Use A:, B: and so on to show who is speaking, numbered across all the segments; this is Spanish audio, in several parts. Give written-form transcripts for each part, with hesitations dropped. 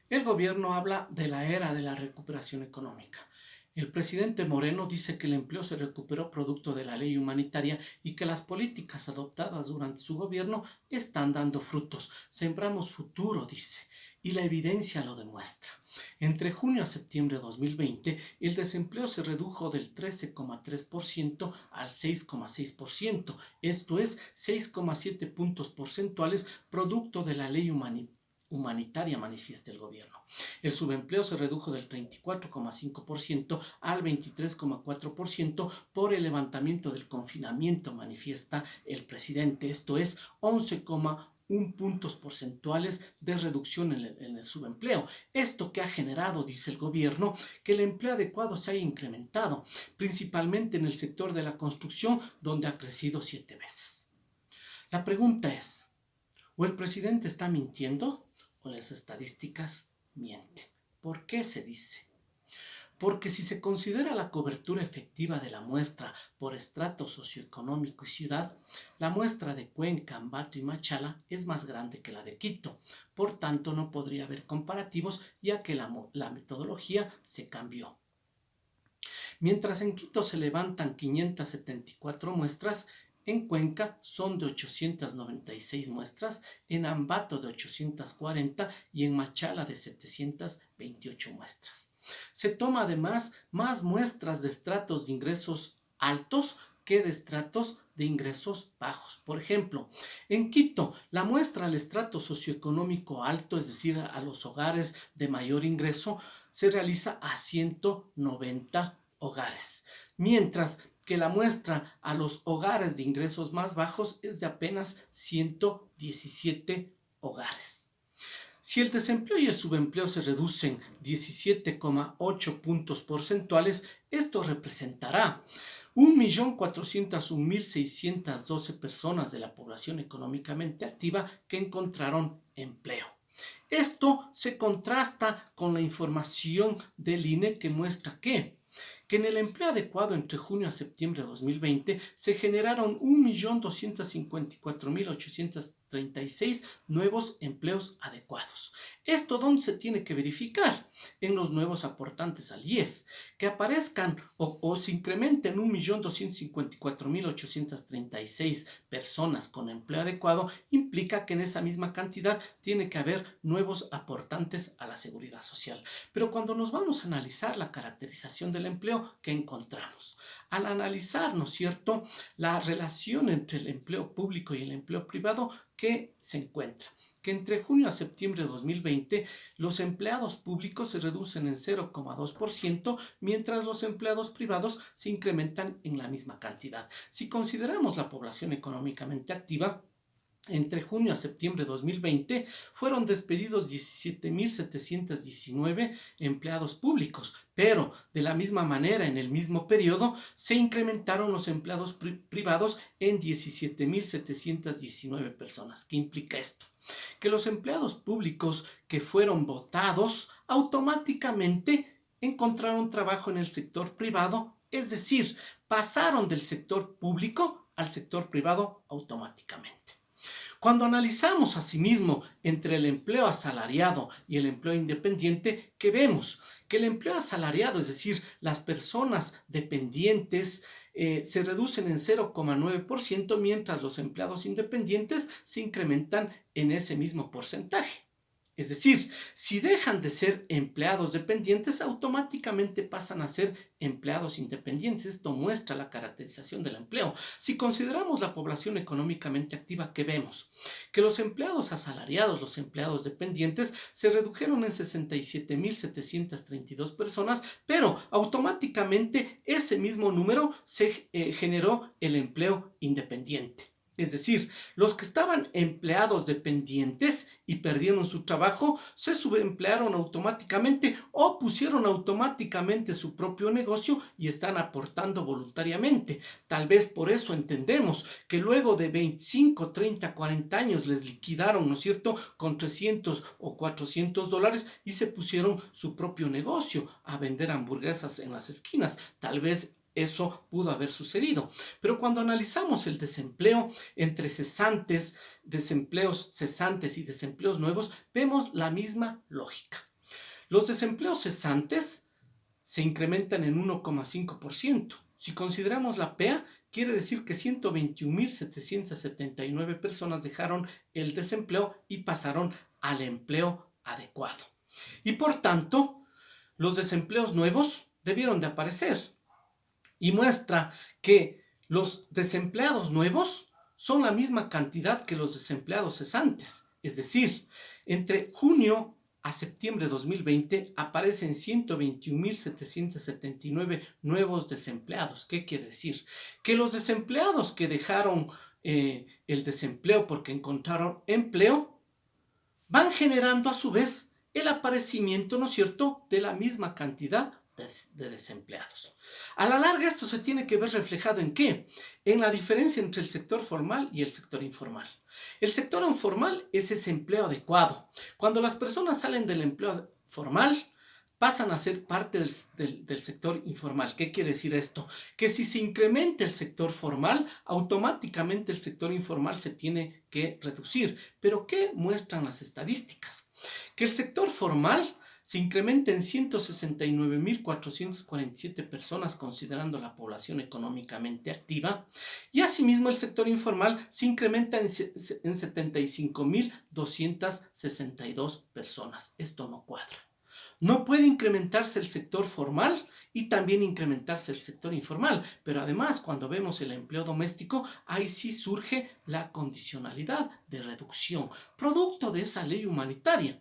A: El gobierno habla de la era de la recuperación económica. El presidente Moreno dice que el empleo se recuperó producto de la ley humanitaria y que las políticas adoptadas durante su gobierno están dando frutos. Sembramos futuro, dice, y la evidencia lo demuestra. Entre junio a septiembre de 2020, el desempleo se redujo del 13,3% al 6,6%, esto es 6,7 puntos porcentuales producto de la ley humanitaria, manifiesta el gobierno. El subempleo se redujo del 34,5% al 23,4% por el levantamiento del confinamiento, manifiesta el presidente. Esto es 11,1 puntos porcentuales de reducción en el subempleo. Esto que ha generado, dice el gobierno, que el empleo adecuado se haya incrementado, principalmente en el sector de la construcción, donde ha crecido 7 veces. La pregunta es, ¿o el presidente está mintiendo o las estadísticas mienten? ¿Por qué se dice? Porque si se considera la cobertura efectiva de la muestra por estrato socioeconómico y ciudad, la muestra de Cuenca, Ambato y Machala es más grande que la de Quito. Por tanto, no podría haber comparativos ya que la metodología se cambió. Mientras en Quito se levantan 574 muestras, en Cuenca son de 896 muestras, en Ambato de 840 y en Machala de 728 muestras. Se toma además más muestras de estratos de ingresos altos que de estratos de ingresos bajos. Por ejemplo, en Quito, la muestra al estrato socioeconómico alto, es decir, a los hogares de mayor ingreso, se realiza a 190 hogares, mientras que la muestra a los hogares de ingresos más bajos es de apenas 117 hogares. Si el desempleo y el subempleo se reducen 17,8 puntos porcentuales, esto representará 1.401.612 personas de la población económicamente activa que encontraron empleo. Esto se contrasta con la información del INE que muestra que en el empleo adecuado entre junio a septiembre de 2020 se generaron 1.254.836 nuevos empleos adecuados. ¿Esto dónde se tiene que verificar? En los nuevos aportantes al IES, que aparezcan o se incrementen 1.254.836 personas con empleo adecuado, implica que en esa misma cantidad tiene que haber nuevos aportantes a la seguridad social. Pero cuando nos vamos a analizar la caracterización del empleo, ¿qué encontramos? Al analizar, ¿no es cierto?, la relación entre el empleo público y el empleo privado, ¿qué se encuentra? Que entre junio a septiembre de 2020 los empleados públicos se reducen en 0,2%, mientras los empleados privados se incrementan en la misma cantidad. Si consideramos la población económicamente activa, entre junio a septiembre de 2020 fueron despedidos 17.719 empleados públicos, pero de la misma manera en el mismo periodo se incrementaron los empleados privados en 17.719 personas. ¿Qué implica esto? Que los empleados públicos que fueron votados automáticamente encontraron trabajo en el sector privado, es decir, pasaron del sector público al sector privado automáticamente. Cuando analizamos asimismo entre el empleo asalariado y el empleo independiente, ¿qué vemos? Que el empleo asalariado, es decir, las personas dependientes, se reducen en 0,9%, mientras los empleados independientes se incrementan en ese mismo porcentaje. Es decir, si dejan de ser empleados dependientes, automáticamente pasan a ser empleados independientes. Esto muestra la caracterización del empleo. Si consideramos la población económicamente activa, ¿qué vemos? Que los empleados asalariados, los empleados dependientes, se redujeron en 67.732 personas, pero automáticamente ese mismo número se generó el empleo independiente. Es decir, los que estaban empleados dependientes y perdieron su trabajo, se subemplearon automáticamente o pusieron automáticamente su propio negocio y están aportando voluntariamente. Tal vez por eso entendemos que luego de 25, 30, 40 años les liquidaron, ¿no es cierto?, con 300 o 400 dólares y se pusieron su propio negocio a vender hamburguesas en las esquinas. Tal vez eso pudo haber sucedido. Pero cuando analizamos el desempleo entre desempleos cesantes y desempleos nuevos, vemos la misma lógica. Los desempleos cesantes se incrementan en 1,5%. Si consideramos la PEA, quiere decir que 121.779 personas dejaron el desempleo y pasaron al empleo adecuado. Y por tanto, los desempleos nuevos debieron de aparecer. Y muestra que los desempleados nuevos son la misma cantidad que los desempleados cesantes. Es decir, entre junio a septiembre de 2020 aparecen 121.779 nuevos desempleados. ¿Qué quiere decir? Que los desempleados que dejaron el desempleo porque encontraron empleo van generando a su vez el aparecimiento, ¿no es cierto?, de la misma cantidad de desempleados. A la larga esto se tiene que ver reflejado ¿en qué? En la diferencia entre el sector formal y el sector informal. El sector informal es ese empleo adecuado. Cuando las personas salen del empleo formal, pasan a ser parte del sector informal. ¿Qué quiere decir esto? Que si se incrementa el sector formal, automáticamente el sector informal se tiene que reducir. ¿Pero qué muestran las estadísticas? Que el sector formal se incrementa en 169.447 personas considerando la población económicamente activa y asimismo el sector informal se incrementa en 75.262 personas. Esto no cuadra. No puede incrementarse el sector formal y también incrementarse el sector informal, pero además cuando vemos el empleo doméstico, ahí sí surge la condicionalidad de reducción, producto de esa ley humanitaria.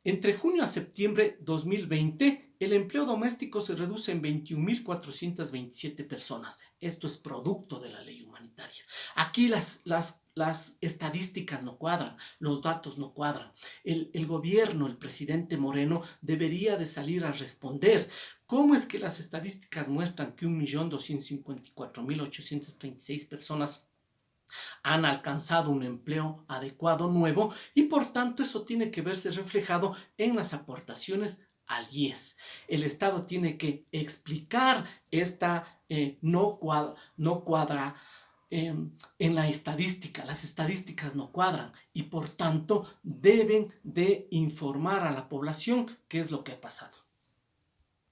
A: Entre junio a septiembre 2020, el empleo doméstico se reduce en 21.427 personas. Esto es producto de la ley humanitaria. Aquí las estadísticas no cuadran, los datos no cuadran. El gobierno, el presidente Moreno, debería de salir a responder. ¿Cómo es que las estadísticas muestran que 1.254.836 personas han alcanzado un empleo adecuado nuevo y por tanto eso tiene que verse reflejado en las aportaciones al IES? El Estado tiene que explicar esta no cuadra en la estadística. Las estadísticas no cuadran y por tanto deben de informar a la población qué es lo que ha pasado.